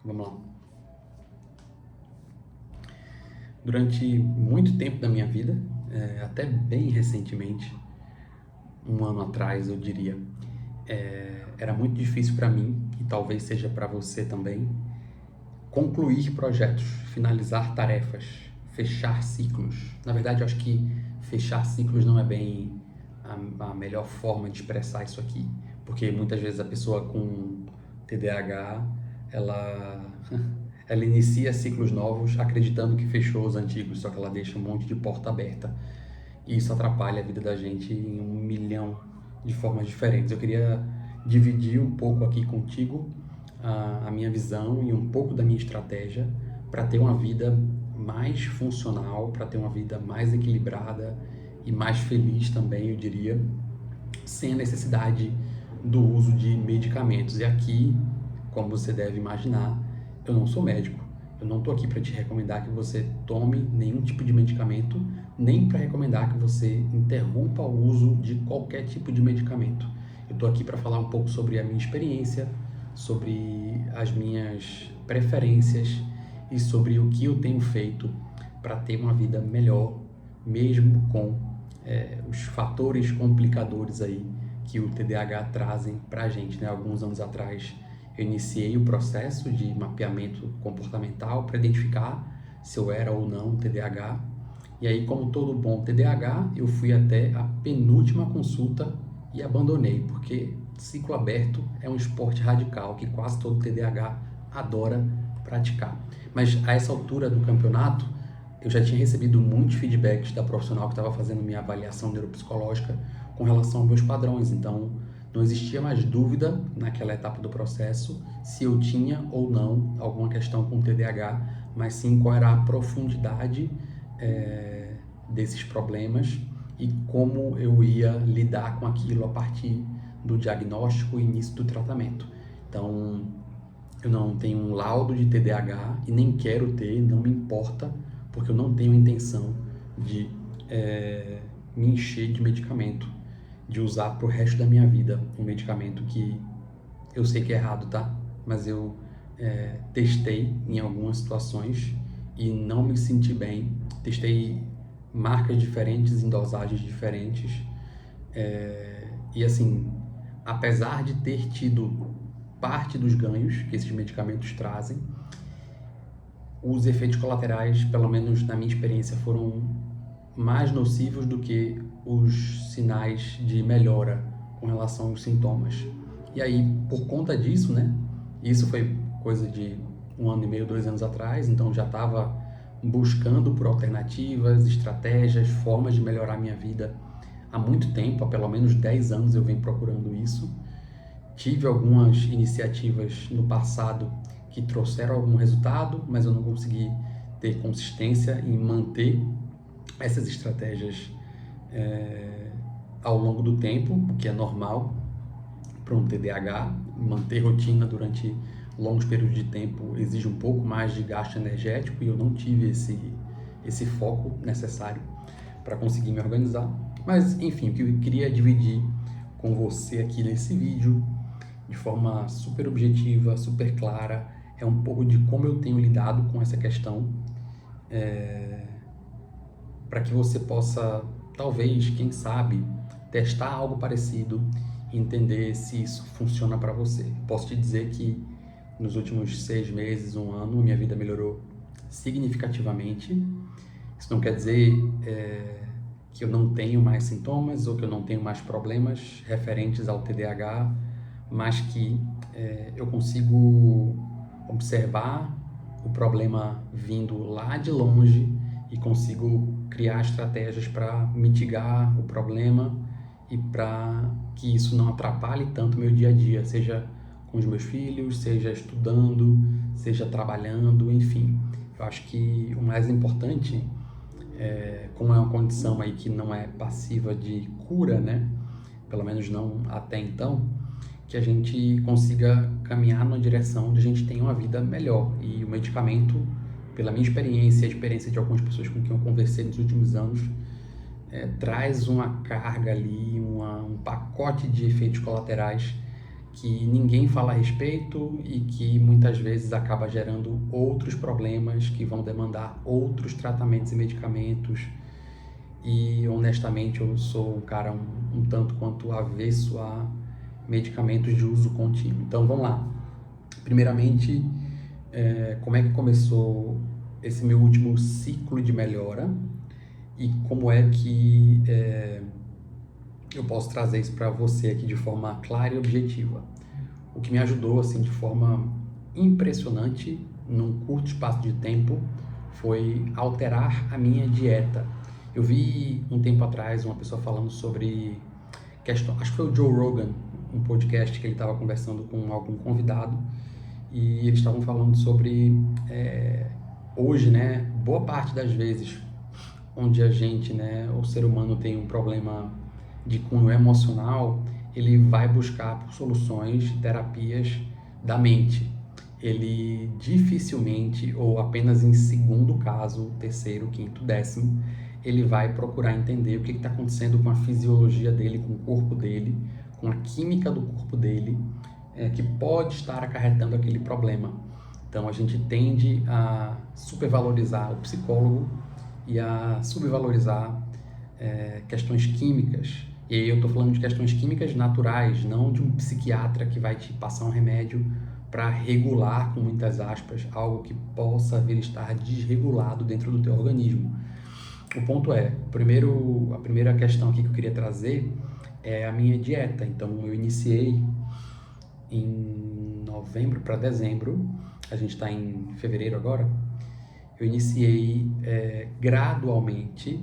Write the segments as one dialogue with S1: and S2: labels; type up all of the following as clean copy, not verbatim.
S1: Vamos lá. Durante muito tempo da minha vida, até bem recentemente, um ano atrás eu diria, era muito difícil para mim, e talvez seja para você também, concluir projetos, finalizar tarefas, fechar ciclos. Na verdade, eu acho que fechar ciclos não é bem a melhor forma de expressar isso aqui, porque muitas vezes a pessoa com TDAH, ela ela inicia ciclos novos acreditando que fechou os antigos, só que ela deixa um monte de porta aberta. E isso atrapalha a vida da gente em 1 milhão de formas diferentes. Eu queria dividir um pouco aqui contigo a minha visão e um pouco da minha estratégia para ter uma vida mais funcional, para ter uma vida mais equilibrada e mais feliz também, eu diria, sem a necessidade do uso de medicamentos. E aqui, como você deve imaginar, eu não sou médico. Eu não estou aqui para te recomendar que você tome nenhum tipo de medicamento, nem para recomendar que você interrompa o uso de qualquer tipo de medicamento. Eu estou aqui para falar um pouco sobre a minha experiência, sobre as minhas preferências e sobre o que eu tenho feito para ter uma vida melhor, mesmo com os fatores complicadores aí que o TDAH trazem para a gente, né? Alguns anos atrás eu iniciei o processo de mapeamento comportamental para identificar se eu era ou não TDAH. E aí, como todo bom TDAH, eu fui até a penúltima consulta e abandonei, porque ciclo aberto é um esporte radical que quase todo TDAH adora praticar. Mas a essa altura do campeonato, eu já tinha recebido muitos feedbacks da profissional que estava fazendo minha avaliação neuropsicológica com relação aos meus padrões. Então, não existia mais dúvida naquela etapa do processo se eu tinha ou não alguma questão com TDAH, mas sim qual era a profundidade desses problemas e como eu ia lidar com aquilo a partir do diagnóstico e início do tratamento. Então, eu não tenho um laudo de TDAH e nem quero ter, não me importa, porque eu não tenho intenção de me encher de medicamento, de usar pro resto da minha vida um medicamento que eu sei que é errado, tá? Mas eu testei em algumas situações e não me senti bem. Testei marcas diferentes, em dosagens diferentes. E assim, apesar de ter tido parte dos ganhos que esses medicamentos trazem, os efeitos colaterais, pelo menos na minha experiência, foram mais nocivos do que os sinais de melhora com relação aos sintomas. E aí, por conta disso, né? Isso foi coisa de 1 ano e meio, 2 anos atrás, então já estava buscando por alternativas, estratégias, formas de melhorar a minha vida há muito tempo, há pelo menos 10 anos eu venho procurando isso. Tive algumas iniciativas no passado que trouxeram algum resultado, mas eu não consegui ter consistência em manter essas estratégias ao longo do tempo, o que é normal para um TDAH. Manter rotina durante longos períodos de tempo exige um pouco mais de gasto energético e eu não tive esse foco necessário para conseguir me organizar. Mas, enfim, o que eu queria dividir com você aqui nesse vídeo, de forma super objetiva, super clara, é um pouco de como eu tenho lidado com essa questão, para que você possa, talvez, quem sabe, testar algo parecido e entender se isso funciona para você. Posso te dizer que nos últimos 6 meses, 1 ano, minha vida melhorou significativamente. Isso não quer dizer que eu não tenho mais sintomas ou que eu não tenho mais problemas referentes ao TDAH, mas que eu consigo observar o problema vindo lá de longe e consigo criar estratégias para mitigar o problema e para que isso não atrapalhe tanto o meu dia a dia, seja com os meus filhos, seja estudando, seja trabalhando, enfim. Eu acho que o mais importante, como é uma condição aí que não é passiva de cura, né? Pelo menos não até então, que a gente consiga caminhar numa direção onde a gente tenha uma vida melhor. E o medicamento, pela minha experiência e a experiência de algumas pessoas com quem eu conversei nos últimos anos, traz uma carga ali, um pacote de efeitos colaterais que ninguém fala a respeito e que muitas vezes acaba gerando outros problemas que vão demandar outros tratamentos e medicamentos. E honestamente eu sou um cara um tanto quanto avesso a medicamentos de uso contínuo. Então vamos lá. Primeiramente, como é que começou esse meu último ciclo de melhora e como é que eu posso trazer isso para você aqui de forma clara e objetiva. O que me ajudou assim de forma impressionante num curto espaço de tempo foi alterar a minha dieta. Eu vi um tempo atrás uma pessoa falando sobre questão, acho que foi o Joe Rogan, um podcast que ele estava conversando com algum convidado e eles estavam falando sobre hoje, né, boa parte das vezes onde a gente, né, o ser humano tem um problema de cunho emocional, ele vai buscar por soluções, terapias da mente. Ele dificilmente, ou apenas em segundo caso, terceiro, quinto, décimo, ele vai procurar entender o que está acontecendo com a fisiologia dele, com o corpo dele, com a química do corpo dele, que pode estar acarretando aquele problema. Então a gente tende a supervalorizar o psicólogo e a subvalorizar questões químicas. E aí eu estou falando de questões químicas naturais, não de um psiquiatra que vai te passar um remédio para regular, com muitas aspas, algo que possa vir estar desregulado dentro do teu organismo. O ponto é, a primeira questão aqui que eu queria trazer é a minha dieta. Então eu iniciei em novembro para dezembro, a gente está em fevereiro agora, eu iniciei gradualmente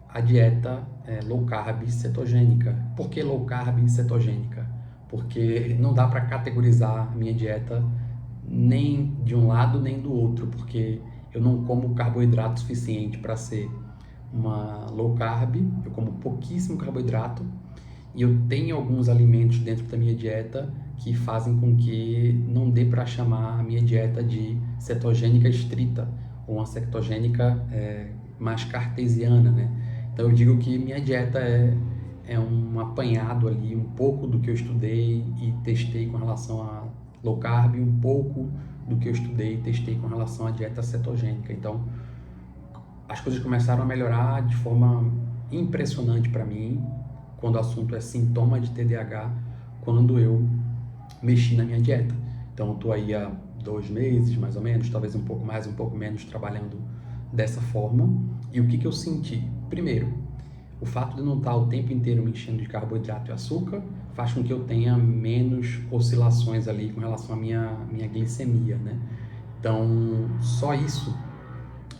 S1: a dieta low carb cetogênica. Por que low carb cetogênica? Porque não dá para categorizar a minha dieta nem de um lado nem do outro, porque eu não como carboidrato suficiente para ser uma low carb, eu como pouquíssimo carboidrato e eu tenho alguns alimentos dentro da minha dieta que fazem com que não dê para chamar a minha dieta de cetogênica estrita ou uma cetogênica mais cartesiana, né? Então eu digo que minha dieta é um apanhado ali, um pouco do que eu estudei e testei com relação a low carb, um pouco do que eu estudei e testei com relação à dieta cetogênica. Então as coisas começaram a melhorar de forma impressionante para mim quando o assunto é sintoma de TDAH, quando eu mexi na minha dieta. Então eu estou aí há 2 meses, mais ou menos, talvez um pouco mais, um pouco menos, trabalhando dessa forma. E o que eu senti? Primeiro, o fato de não estar o tempo inteiro me enchendo de carboidrato e açúcar faz com que eu tenha menos oscilações ali com relação à minha glicemia, né? Então, só isso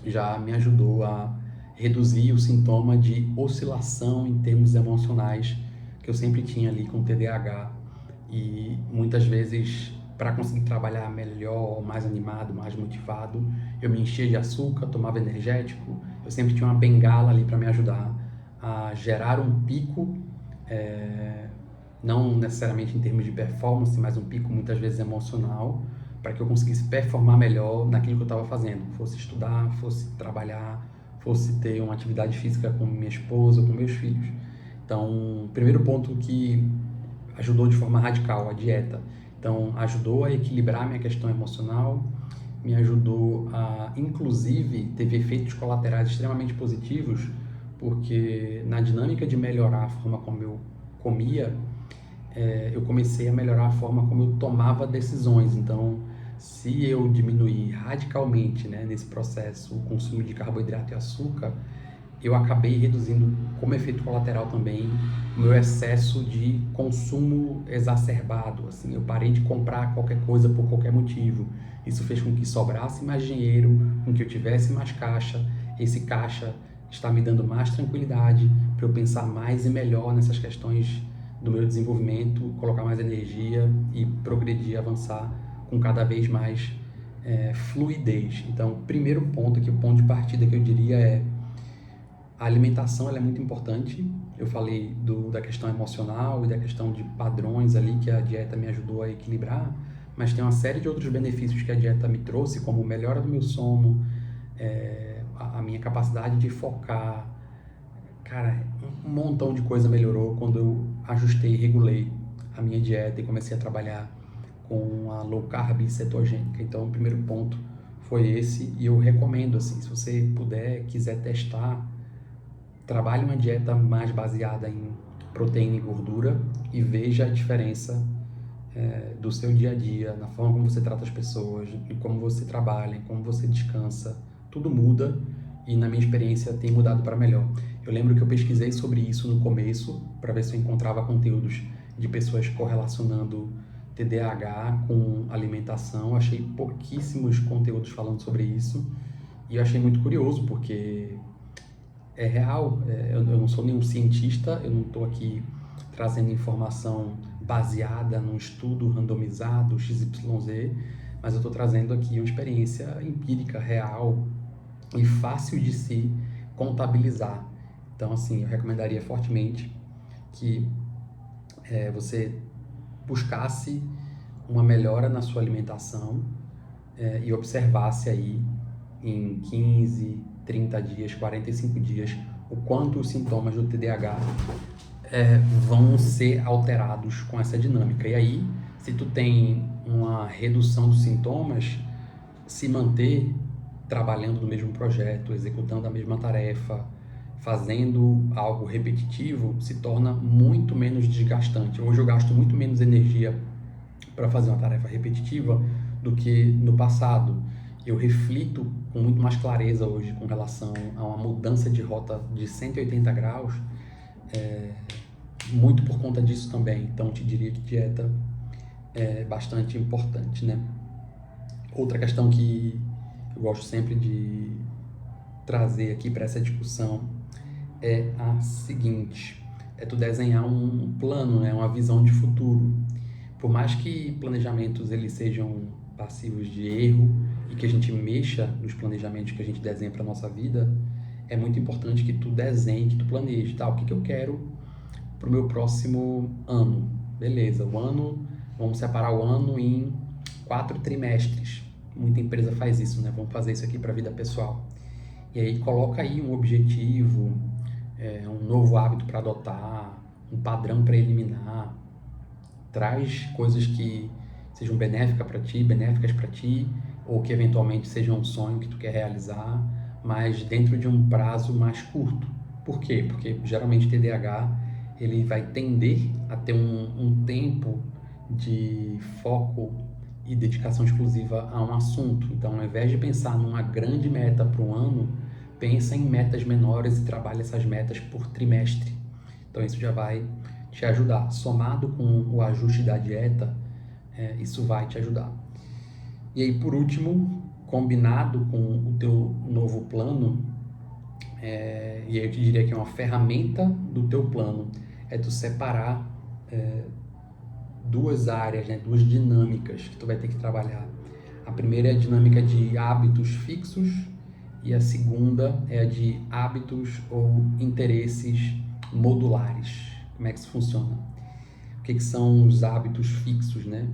S1: já me ajudou a reduzir o sintoma de oscilação em termos emocionais que eu sempre tinha ali com o TDAH. E muitas vezes, para conseguir trabalhar melhor, mais animado, mais motivado, eu me enchia de açúcar, tomava energético, eu sempre tinha uma bengala ali para me ajudar a gerar um pico, não necessariamente em termos de performance, mas um pico muitas vezes emocional, para que eu conseguisse performar melhor naquilo que eu estava fazendo, fosse estudar, fosse trabalhar, fosse ter uma atividade física com minha esposa, com meus filhos. Então, primeiro ponto que ajudou de forma radical, a dieta. Então, ajudou a equilibrar a minha questão emocional, me ajudou a, inclusive, teve efeitos colaterais extremamente positivos, porque na dinâmica de melhorar a forma como eu comia, eu comecei a melhorar a forma como eu tomava decisões. Então, se eu diminuir radicalmente, né, nesse processo o consumo de carboidrato e açúcar, eu acabei reduzindo como efeito colateral também o meu excesso de consumo exacerbado. Assim, eu parei de comprar qualquer coisa por qualquer motivo. Isso fez com que sobrasse mais dinheiro, com que eu tivesse mais caixa. Esse caixa está me dando mais tranquilidade para eu pensar mais e melhor nessas questões do meu desenvolvimento, colocar mais energia e progredir, avançar com cada vez mais fluidez. Então, o primeiro ponto aqui, o ponto de partida que eu diria é a alimentação, ela é muito importante. Eu falei da questão emocional e da questão de padrões ali que a dieta me ajudou a equilibrar, mas tem uma série de outros benefícios que a dieta me trouxe, como melhora do meu sono, a minha capacidade de focar. Cara, um montão de coisa melhorou quando eu ajustei e regulei a minha dieta e comecei a trabalhar com a low carb e cetogênica. Então, o primeiro ponto foi esse, e eu recomendo, assim, se você puder, quiser testar, trabalhe uma dieta mais baseada em proteína e gordura e veja a diferença do seu dia a dia, na forma como você trata as pessoas, em como você trabalha, em como você descansa. Tudo muda e, na minha experiência, tem mudado para melhor. Eu lembro que eu pesquisei sobre isso no começo para ver se eu encontrava conteúdos de pessoas correlacionando TDAH com alimentação. Achei pouquíssimos conteúdos falando sobre isso e eu achei muito curioso porque é real. Eu não sou nenhum cientista, eu não estou aqui trazendo informação baseada num estudo randomizado XYZ, mas eu estou trazendo aqui uma experiência empírica, real e fácil de se contabilizar. Então, assim, eu recomendaria fortemente que você buscasse uma melhora na sua alimentação e observasse aí em 15, 30 dias, 45 dias, o quanto os sintomas do TDAH vão ser alterados com essa dinâmica. E aí, se tu tem uma redução dos sintomas, se manter trabalhando no mesmo projeto, executando a mesma tarefa, fazendo algo repetitivo, se torna muito menos desgastante. Hoje eu gasto muito menos energia para fazer uma tarefa repetitiva do que no passado. Eu reflito com muito mais clareza hoje com relação a uma mudança de rota de 180 graus, muito por conta disso também. Então, eu te diria que dieta é bastante importante, né? Outra questão que eu gosto sempre de trazer aqui para essa discussão é a seguinte: é tu desenhar um plano, né? Uma visão de futuro. Por mais que planejamentos eles sejam passivos de erro e que a gente mexa nos planejamentos que a gente desenha para nossa vida, é muito importante que tu desenhe, que tu planeje, tá? O que eu quero para o meu próximo ano? Beleza, o ano, vamos separar o ano em 4 trimestres. Muita empresa faz isso, né? Vamos fazer isso aqui para a vida pessoal. E aí coloca aí um objetivo, um novo hábito para adotar, um padrão para eliminar. Traz coisas que sejam benéficas para ti, ou que eventualmente sejam um sonho que tu quer realizar, mas dentro de um prazo mais curto. Por quê? Porque geralmente TDAH ele vai tender a ter um tempo de foco e dedicação exclusiva a um assunto. Então, ao invés de pensar numa grande meta para um ano, pensa em metas menores e trabalha essas metas por trimestre. Então, isso já vai te ajudar. Somado com o ajuste da dieta, isso vai te ajudar. E aí, por último, combinado com o teu novo plano, e aí eu te diria que é uma ferramenta do teu plano, é tu separar duas áreas, né, duas dinâmicas que tu vai ter que trabalhar. A primeira é a dinâmica de hábitos fixos e a segunda é a de hábitos ou interesses modulares. Como é que isso funciona? O que são os hábitos fixos, né?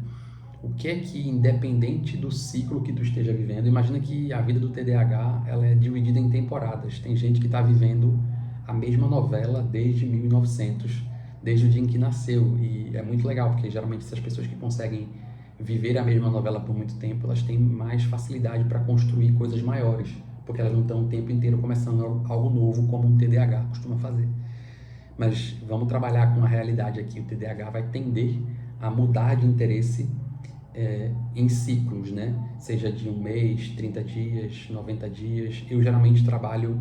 S1: O que é que, independente do ciclo que tu esteja vivendo, imagina que a vida do TDAH ela é dividida em temporadas. Tem gente que está vivendo a mesma novela desde 1900, desde o dia em que nasceu, e é muito legal, porque geralmente essas pessoas que conseguem viver a mesma novela por muito tempo, elas têm mais facilidade para construir coisas maiores, porque elas não estão o tempo inteiro começando algo novo, como um TDAH costuma fazer. Mas vamos trabalhar com a realidade aqui. O TDAH vai tender a mudar de interesse em ciclos, né? Seja de 1 mês, 30 dias, 90 dias. Eu geralmente trabalho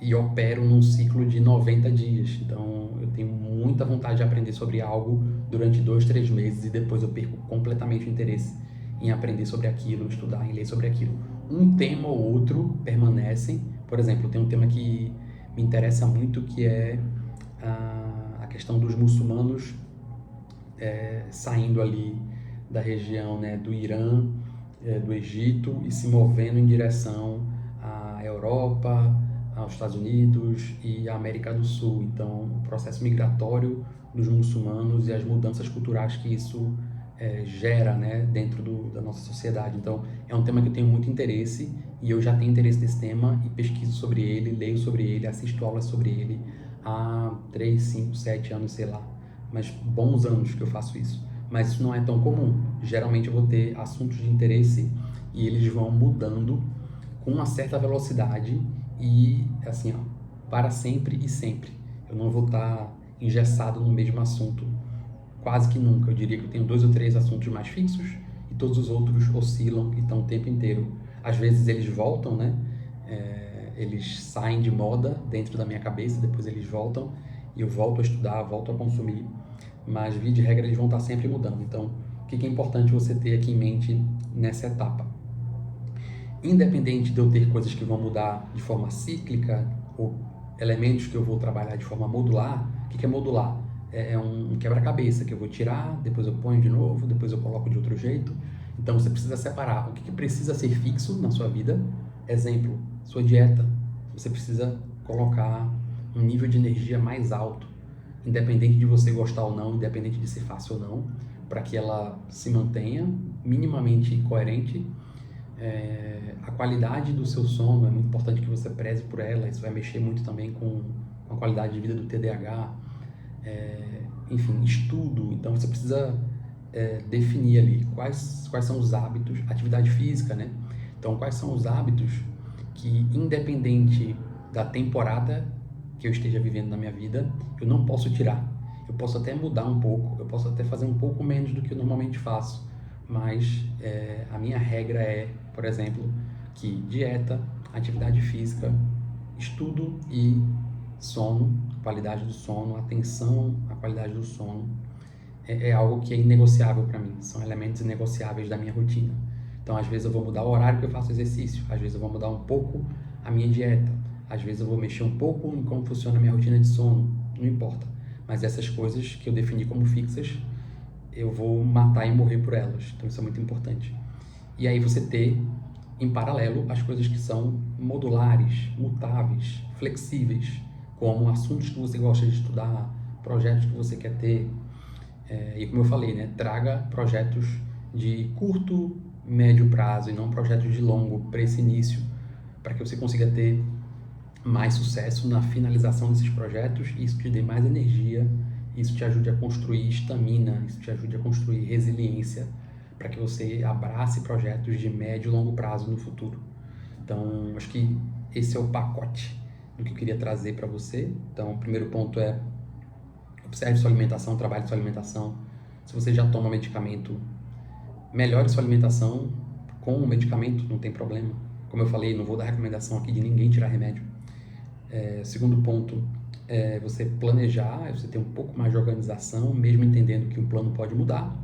S1: e opero num ciclo de 90 dias. Então, eu tenho muita vontade de aprender sobre algo durante 2, 3 meses e depois eu perco completamente o interesse em aprender sobre aquilo, estudar, em ler sobre aquilo. Um tema ou outro permanecem. Por exemplo, tem um tema que me interessa muito, que é a questão dos muçulmanos saindo ali da região, né, do Irã, do Egito, e se movendo em direção à Europa, aos Estados Unidos e à América do Sul. Então, o processo migratório dos muçulmanos e as mudanças culturais que isso gera, né, dentro da nossa sociedade. Então, é um tema que eu tenho muito interesse, e eu já tenho interesse nesse tema e pesquiso sobre ele, leio sobre ele, assisto aulas sobre ele há 3, 5, 7 anos, sei lá. mas bons anos que eu faço isso. Mas isso não é tão comum. Geralmente eu vou ter assuntos de interesse e eles vão mudando com uma certa velocidade e, assim, ó, para sempre e sempre. Eu não vou estar engessado no mesmo assunto quase que nunca. Eu diria que eu tenho 2 ou 3 assuntos mais fixos e todos os outros oscilam e estão o tempo inteiro. Às vezes eles voltam, né? Eles saem de moda dentro da minha cabeça, depois eles voltam e eu volto a estudar, volto a consumir, mas via de regra eles vão estar sempre mudando. Então, o que é importante você ter aqui em mente nessa etapa? Independente de eu ter coisas que vão mudar de forma cíclica ou elementos que eu vou trabalhar de forma modular, o que é modular? É um quebra-cabeça que eu vou tirar, depois eu ponho de novo, depois eu coloco de outro jeito. Então você precisa separar o que precisa ser fixo na sua vida. Exemplo, sua dieta. Você precisa colocar um nível de energia mais alto, independente de você gostar ou não, independente de ser fácil ou não, para que ela se mantenha minimamente coerente. A qualidade do seu sono, é muito importante que você preze por ela, isso vai mexer muito também com a qualidade de vida do TDAH. Enfim, estudo, então você precisa definir ali quais são os hábitos, atividade física, né? Então, quais são os hábitos que, independente da temporada que eu esteja vivendo na minha vida, eu não posso tirar. Eu posso até mudar um pouco, eu posso até fazer um pouco menos do que eu normalmente faço, mas a minha regra é, por exemplo, que dieta, atividade física, estudo e sono, qualidade do sono, atenção à qualidade do sono, é algo que é inegociável para mim, são elementos inegociáveis da minha rotina. Então, às vezes eu vou mudar o horário que eu faço exercício, às vezes eu vou mudar um pouco a minha dieta, às vezes eu vou mexer um pouco em como funciona a minha rotina de sono, não importa. Mas essas coisas que eu defini como fixas, eu vou matar e morrer por elas, então isso é muito importante. E aí você ter, em paralelo, as coisas que são modulares, mutáveis, flexíveis, como assuntos que você gosta de estudar, projetos que você quer ter. E como eu falei, né, traga projetos de curto, médio prazo e não projetos de longo para esse início, para que você consiga ter mais sucesso na finalização desses projetos e isso te dê mais energia, isso te ajude a construir estamina, isso te ajude a construir resiliência para que você abrace projetos de médio e longo prazo no futuro. Então, acho que esse é o pacote do que eu queria trazer para você. Então, o primeiro ponto é observe sua alimentação, trabalhe sua alimentação. Se você já toma medicamento, melhore sua alimentação com o medicamento, não tem problema. Como eu falei, não vou dar recomendação aqui de ninguém tirar remédio. Segundo ponto é você planejar, você ter um pouco mais de organização, mesmo entendendo que o plano pode mudar.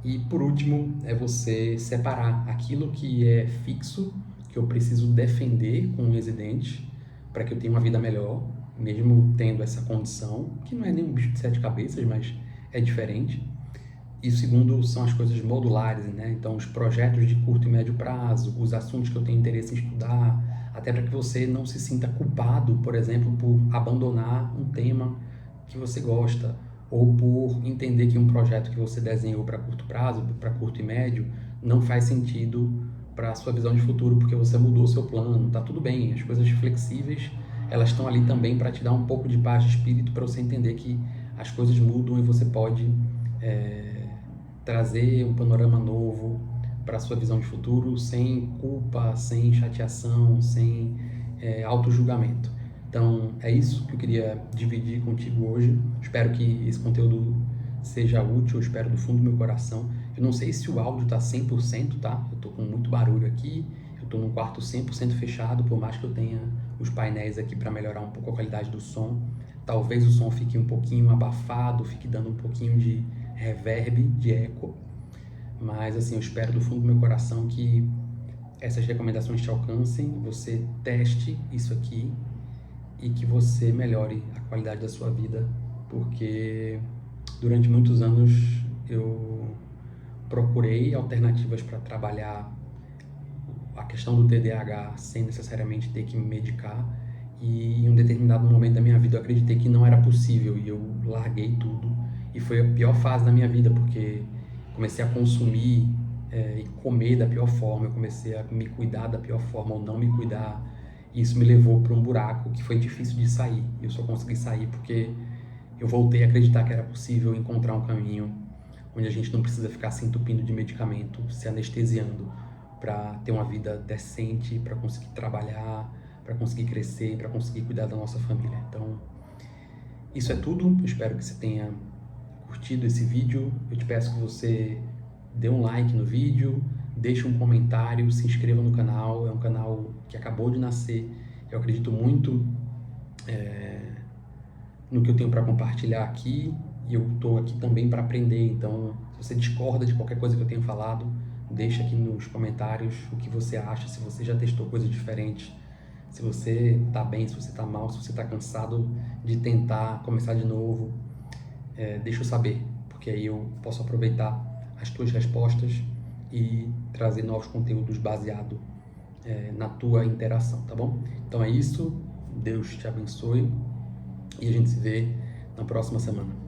S1: E por último, é você separar aquilo que é fixo, que eu preciso defender com unhas e dentes, para que eu tenha uma vida melhor, mesmo tendo essa condição, que não é nenhum bicho de 7 cabeças, mas é diferente. E o segundo são as coisas modulares, né? Então, os projetos de curto e médio prazo, os assuntos que eu tenho interesse em estudar, até para que você não se sinta culpado, por exemplo, por abandonar um tema que você gosta, ou por entender que um projeto que você desenhou para curto prazo, para curto e médio, não faz sentido para a sua visão de futuro, porque você mudou o seu plano. Tá tudo bem, as coisas flexíveis, elas estão ali também para te dar um pouco de paz de espírito, para você entender que as coisas mudam e você pode trazer um panorama novo para a sua visão de futuro, sem culpa, sem chateação, sem auto-julgamento. Então, é isso que eu queria dividir contigo hoje. Espero que esse conteúdo seja útil, eu espero do fundo do meu coração. Eu não sei se o áudio está 100%, tá? Eu estou com muito barulho aqui, eu estou num quarto 100% fechado, por mais que eu tenha os painéis aqui para melhorar um pouco a qualidade do som. Talvez o som fique um pouquinho abafado, fique dando um pouquinho de reverb, de eco. Mas, assim, eu espero do fundo do meu coração que essas recomendações te alcancem, você teste isso aqui e que você melhore a qualidade da sua vida, porque durante muitos anos eu procurei alternativas para trabalhar a questão do TDAH sem necessariamente ter que me medicar, e em um determinado momento da minha vida eu acreditei que não era possível e eu larguei tudo, e foi a pior fase da minha vida, porque comecei a consumir e comer da pior forma, eu comecei a me cuidar da pior forma ou não me cuidar. Isso me levou para um buraco que foi difícil de sair. Eu só consegui sair porque eu voltei a acreditar que era possível encontrar um caminho onde a gente não precisa ficar se entupindo de medicamento, se anestesiando para ter uma vida decente, para conseguir trabalhar, para conseguir crescer, para conseguir cuidar da nossa família. Então, isso é tudo. Eu espero que você tenha curtido esse vídeo. Eu te peço que você dê um like no vídeo, deixe um comentário, se inscreva no canal. É um canal que acabou de nascer. Eu acredito muito no que eu tenho para compartilhar aqui, e eu estou aqui também para aprender. Então, se você discorda de qualquer coisa que eu tenho falado, deixa aqui nos comentários o que você acha, se você já testou coisas diferentes, se você está bem, se você está mal, se você está cansado de tentar começar de novo. Deixa eu saber, porque aí eu posso aproveitar as tuas respostas e trazer novos conteúdos baseado na tua interação, tá bom? Então é isso, Deus te abençoe e a gente se vê na próxima semana.